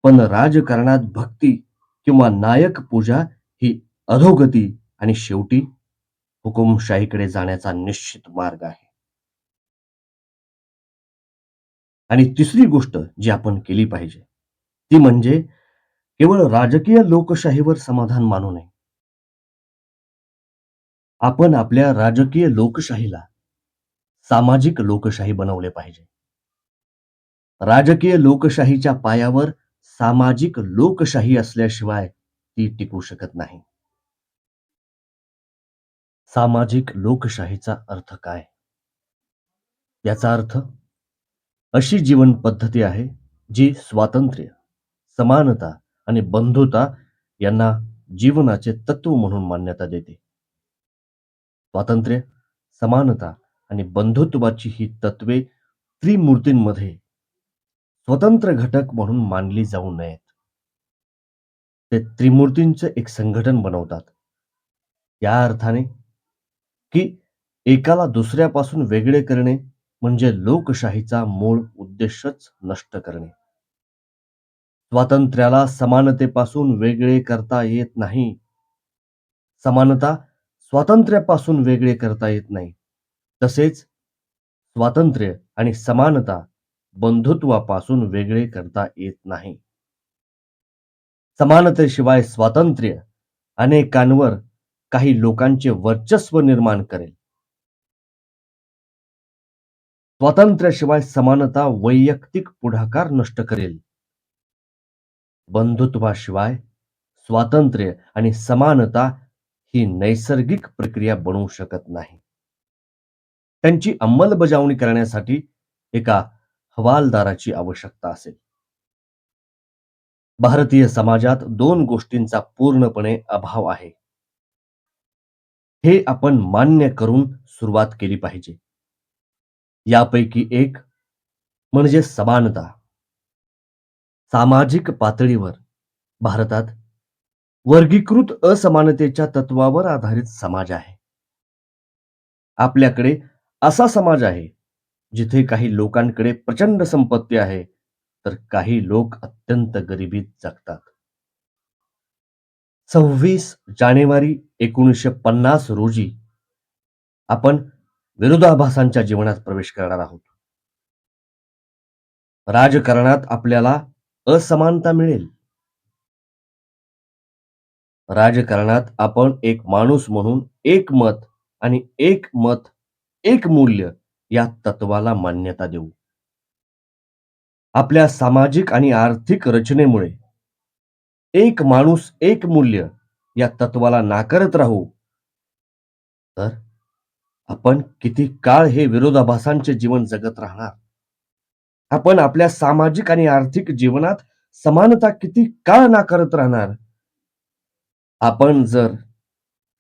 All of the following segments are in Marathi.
पण राजकारणात भक्ती किंवा नायक पूजा ही अधोगती आणि शेवटी हुकुमशाहीकडे जाण्याचा निश्चित मार्ग आहे. आणि तिसरी गोष्ट जी आपण केली पाहिजे, ती म्हणजे केवळ राजकीय लोकशाहीवर समाधान मानू नये. आपण आपल्या राजकीय लोकशाहीला सामाजिक लोकशाही बनवले पाहिजे. राजकीय लोकशाहीच्या पायावर सामाजिक लोकशाही असल्याशिवाय ती टिकू शकत नाही. सामाजिक लोकशाहीचा अर्थ काय? याचा अर्थ अशी जीवन पद्धती आहे जी स्वातंत्र्य, समानता आणि बंधुता यांना जीवनाचे तत्व म्हणून मान्यता देते. स्वातंत्र्य, समानता आणि बंधुत्वाची ही तत्वे त्रिमूर्तींमध्ये स्वतंत्र घटक म्हणून मानली जाऊ नयेत. ते त्रिमूर्तींचे एक संघटन बनवतात. या अर्थाने की एकाला दुसऱ्यापासून वेगळे करणे म्हणजे लोकशाहीचा मूळ उद्देशच नष्ट करणे. स्वातंत्र्याला समानतेपासून वेगळे करता येत नाही. समानता स्वातंत्र्यापासून वेगळे करता येत नाही. तसेच स्वातंत्र्य आणि समानता बंधुत्वापासून वेगळे करता येत नाही. समानतेशिवाय स्वातंत्र्य अनेकांवर काही लोकांचे वर्चस्व निर्माण करेल. स्वातंत्र्याशिवाय समानता वैयक्तिक पुढाकार नष्ट करेल. बंधुत्वाशिवाय स्वातंत्र्य आणि समानता ही नैसर्गिक प्रक्रिया बनवू शकत नाही. त्यांची अंमलबजावणी करण्यासाठी एका हवालदाराची आवश्यकता असेल. भारतीय समाजात दोन गोष्टींचा पूर्णपणे अभाव आहे. हे आपण मान्य करून सुरुवात केली पाहिजे. यापैकी एक म्हणजे समानता. सामाजिक पातळीवर भारतात वर्गीकृत असमानतेच्या तत्वावर आधारित समाज आहे. आपल्याकडे असा समाज आहे जिथे काही लोकांकडे प्रचंड संपत्ती आहे, तर काही लोक अत्यंत गरिबीत जगतात. 26 जानेवारी 1950 रोजी आपण विरोधाभासांच्या जीवनात प्रवेश करणार आहोत. राजकारणात आपल्याला असमानता मिळेल. राजकारणात आपण एक माणूस म्हणून एक मत आणि एक मत एक मूल्य या तत्वाला मान्यता देऊ. आपल्या सामाजिक आणि आर्थिक रचनेमुळे एक माणूस एक मूल्य या तत्वाला नाकारत राहू, तर आपण किती काळ हे विरोधाभासांचे जीवन जगत राहणार? आपण आपल्या सामाजिक आणि आर्थिक जीवनात समानता किती काळ नाकारत राहणार? आपण जर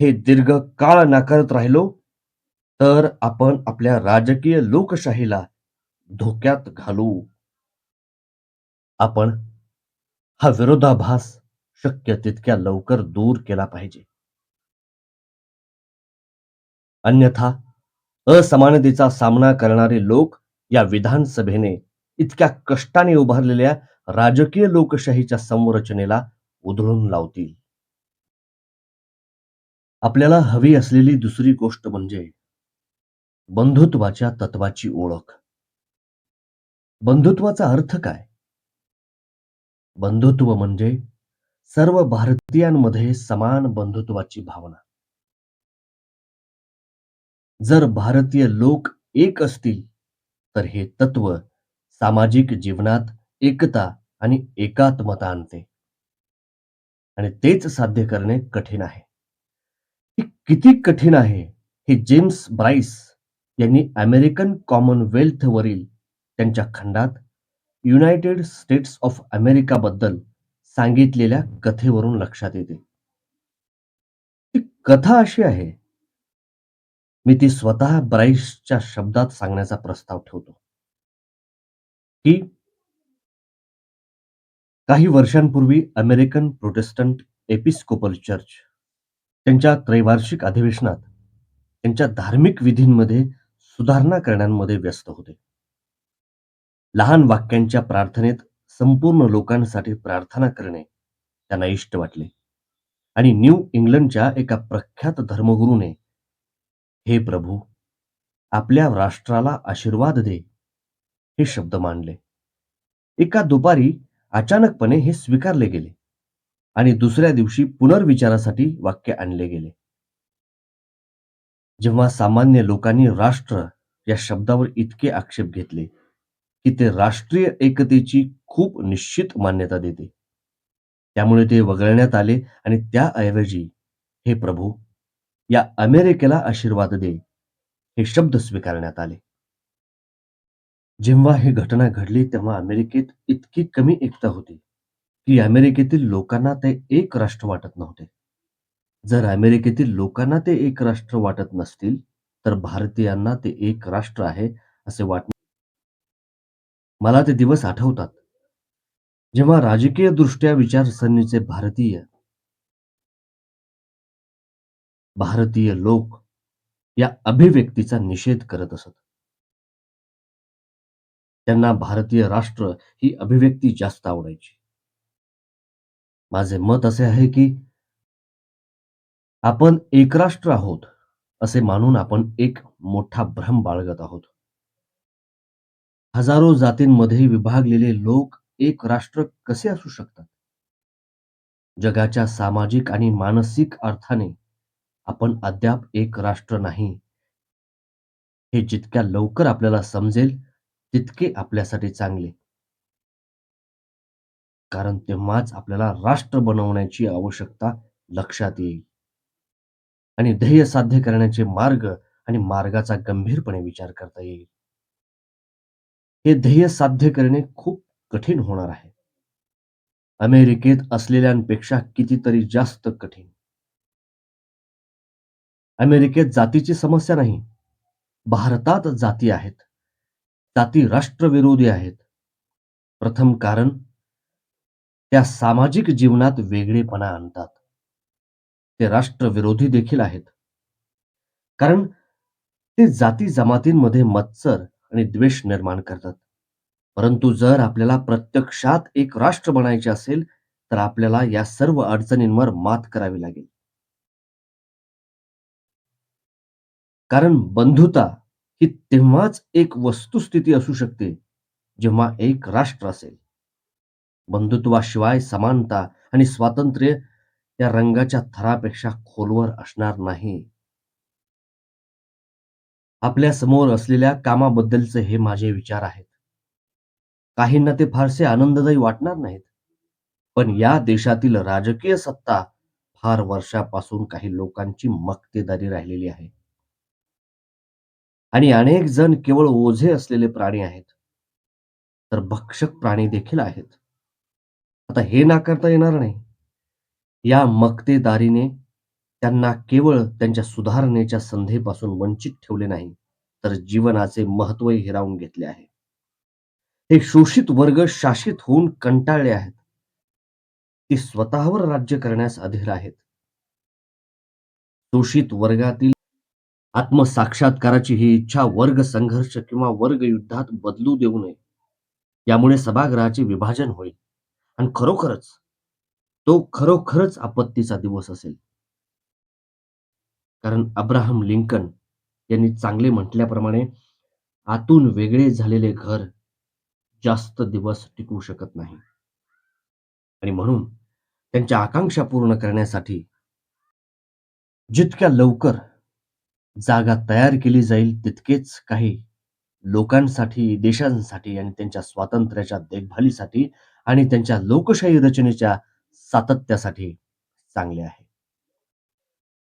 हे दीर्घ काळ नाकारत राहिलो, तर आपण आपल्या राजकीय लोकशाहीला धोक्यात घालू. आपण हा विरोधाभास शक्य तितक्या लवकर दूर केला पाहिजे. अन्यथा असमानतेचा सामना करणारे लोक या विधानसभेने इतक्या कष्टाने उभारलेल्या राजकीय लोकशाहीच्या संरचनेला उधळून लावतील. आपल्याला हवी असलेली दुसरी गोष्ट म्हणजे बंधुत्वाच्या तत्वाची ओळख. बंधुत्वाचा अर्थ काय? बंधुत्व म्हणजे सर्व भारतीयांमध्ये समान बंधुत्वाची भावना. जर भारतीय लोक एक असतील, तर हे तत्व सामाजिक जीवनात एकता आणि एकात्मता आणते. आणि तेच साध्य करणे कठीण आहे. हे किती कठीण आहे हे जेम्स ब्राइस यांनी अमेरिकन कॉमनवेल्थ वरील त्यांच्या खंडात युनायटेड स्टेट्स ऑफ अमेरिका बद्दल सांगितलेल्या कथेवरून लक्षात येते. ती कथा अशी आहे, मी ती स्वतः ब्राइसच्या शब्दात सांगण्याचा प्रस्ताव ठेवतो, की काही वर्षांपूर्वी अमेरिकन प्रोटेस्टंट एपिस्कोपल चर्च त्यांच्या त्रैवार्षिक अधिवेशनात त्यांच्या धार्मिक विधींमध्ये सुधारणा करण्यामध्ये व्यस्त होते. लहान वाक्यांच्या प्रार्थनेत संपूर्ण लोकांसाठी प्रार्थना करणे त्यांना इष्ट वाटले. आणि न्यू इंग्लंडच्या एका प्रख्यात धर्मगुरूने, "हे प्रभू, आपल्या राष्ट्राला आशीर्वाद दे," हे शब्द मांडले. एका दुपारी अचानकपणे हे स्वीकारले गेले आणि दुसऱ्या दिवशी पुनर्विचारासाठी वाक्य आणले गेले. जेव्हा सामान्य लोकांनी राष्ट्र या शब्दावर इतके आक्षेप घेतले, की ते राष्ट्रीय एकतेची खूप निश्चित मान्यता देते. त्यामुळे ते वगळण्यात आले आणि त्याऐवजी, "हे प्रभू, या अमेरिकेला आशीर्वाद दे," हे शब्द स्वीकारण्यात आले. जेव्हा ही घटना घडली तेव्हा अमेरिकेत इतकी कमी एकता होती, की अमेरिकेतील लोकांना ते एक राष्ट्र वाटत नव्हते. जर अमेरिकेतील लोकांना ते एक राष्ट्र वाटत नसतील, तर भारतीयांना ते एक राष्ट्र आहे असे वाटणे. मला ते दिवस आठवतात, जेव्हा राजकीयदृष्ट्या विचारसरणीचे भारतीय लोक या अभिव्यक्तीचा निषेध करत असत. त्यांना भारतीय राष्ट्र ही अभिव्यक्ती जास्त आवडायची. माझे मत असे आहे, की आपण एकराष्ट्र आहोत, असे मानून आपण एक मोठा भ्रम बाळगत आहोत. हजारो जातींमध्ये विभागलेले लोक एक राष्ट्र कसे असू शकतात? जगाच्या सामाजिक आणि मानसिक अर्थाने आपण अद्याप एक राष्ट्र नाही, हे जितक्या लवकर आपल्याला समजेल, तितके आपल्यासाठी चांगले. कारण तेव्हाच आपल्याला राष्ट्र बनवण्याची आवश्यकता लक्षात येईल आणि ध्येय साध्य करण्याचे मार्ग आणि मार्गाचा गंभीरपणे विचार करता येईल. हे ध्येय साध्य करणे खूप कठीण होणार आहे. अमेरिकेत असलेल्यांपेक्षा कितीतरी जास्त कठीण. अमेरिकेत जातीची समस्या नाही. भारतात जाती आहेत. जाती राष्ट्रविरोधी आहेत. प्रथम कारण, त्या सामाजिक जीवनात वेगळेपणा आणतात. ते राष्ट्रविरोधी देखील आहेत. कारण ते जाती जमातींमध्ये मत्सर आणि द्वेष निर्माण करतात. परंतु जर आपल्याला प्रत्यक्षात एक राष्ट्र बनायचे असेल, तर आपल्याला या सर्व अडचणींवर मात करावी लागेल. कारण बंधुता ही तेव्हाच एक वस्तुस्थिती असू शकते, जेव्हा एक राष्ट्र असेल. बंधुत्वाशिवाय समानता आणि स्वातंत्र्य या रंगाच्या थरापेक्षा खोलवर असणार नाही. आपल्या समोर असलेल्या कामाबद्दलचे हे माझे विचार आहेत. काहींना ते फारसे आनंददायी वाटणार नाहीत. पण या देशातील राजकीय सत्ता फार वर्षापासून काही लोकांची मक्तेदारी राहिलेली आहे. आणि अनेक जण केवळ ओझे असलेले प्राणी आहेत, तर भक्षक प्राणी देखील आहेत. आता हे नाकारता येणार नाही. या मक्तेदारीने त्यांना केवळ त्यांच्या सुधारणेच्या संधीपासून वंचित ठेवले नाही, तर जीवनाचे महत्त्वही हिरावून घेतले आहे. हे शोषित वर्ग शासित होऊन कंटाळले आहेत. ते स्वतःवर राज्य करण्यास अधीर आहेत. शोषित वर्गातील आत्मसाक्षात्काराची ही इच्छा वर्ग संघर्ष किंवा वर्गयुद्धात बदलू देऊ नये. यामुळे सभागृहाचे विभाजन होईल आणि खरोखरच आपत्तीचा दिवस असेल. कारण अब्राहम लिंकन यांनी चांगले म्हटल्याप्रमाणे, आतून वेगळे झालेले घर जास्त दिवस टिकू शकत नाही. आणि म्हणून त्यांच्या आकांक्षा पूर्ण करण्यासाठी जितक्या लवकर जागा तयार केली जाईल, तितकेच काही लोकांसाठी, देशांसाठी आणि त्यांच्या स्वातंत्र्याच्या देखभालीसाठी आणि त्यांच्या लोकशाही रचनेच्या सातत्यासाठी चांगले आहे.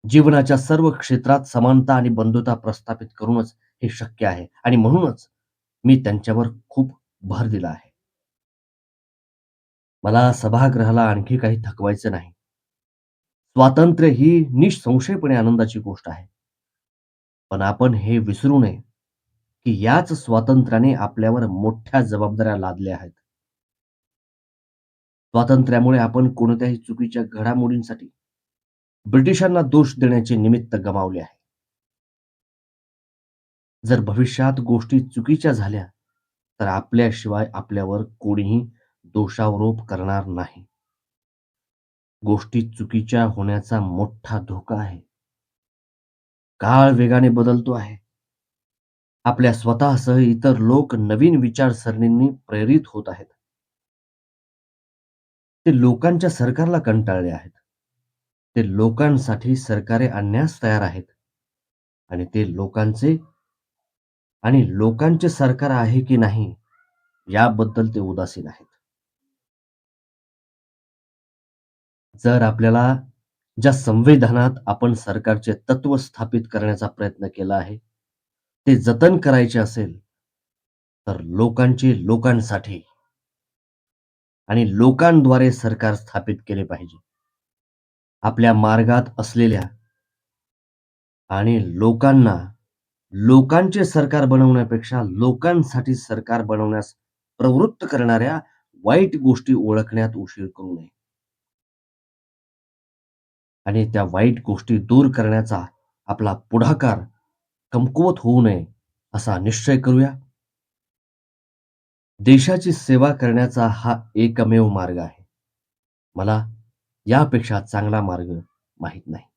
जीवनाच्या सर्व क्षेत्रात समानता आणि बंधुता प्रस्थापित करूनच हे शक्य आहे आणि म्हणूनच मी त्यांच्यावर खूप भर दिला आहे. मला सभागृहाला आणखी काही थकवायचे नाही. स्वातंत्र्य ही निःसंशयपणे आनंदाची गोष्ट आहे. पण आपण हे विसरू नये, की याच स्वातंत्र्याने आपल्यावर मोठ्या जबाबदाऱ्या लादल्या आहेत. स्वातंत्र्यामुळे आपण कोणत्याही चुकीच्या घडामोडींसाठी ब्रिटिशांना दोष देण्याचे निमित्त गमावले आहे. जर भविष्यात गोष्टी चुकीच्या झाल्या, तर आपल्याशिवाय आपल्यावर कोणीही दोषारोप करणार नाही. गोष्टी चुकीच्या होण्याचा मोठा धोका आहे. काळ वेगाने बदलतो आहे. आपल्या स्वतःसह इतर लोक नवीन विचारसरणींनी प्रेरित होत आहेत. ते लोकांच्या सरकारला कंटाळले आहेत. ते लोकांसाठी सरकारे आणण्यास तयार आहेत आणि ते लोकांचे सरकार आहे की नाही याबद्दल ते उदासीन आहेत. जर आपल्याला ज्या संविधानात आपण सरकारचे तत्व स्थापित करण्याचा प्रयत्न केला आहे, ते जतन करायचे असेल, तर लोकांसाठी आणि लोकांद्वारे सरकार स्थापित केले पाहिजे. आपल्या मार्गात असलेल्या आणि लोकांचे सरकार बनवण्यापेक्षा लोकांसाठी सरकार बनवण्यास प्रवृत्त करणाऱ्या वाईट गोष्टी ओळखण्यात उशीर करू नये आणि त्या वाईट गोष्टी दूर करण्याचा आपला पुढाकार कमकुवत होऊ नये असा निश्चय करूया. देशाची सेवा करण्याचा हा एकमेव मार्ग आहे. मला यापेक्षा चांगला मार्ग माहीत नाही.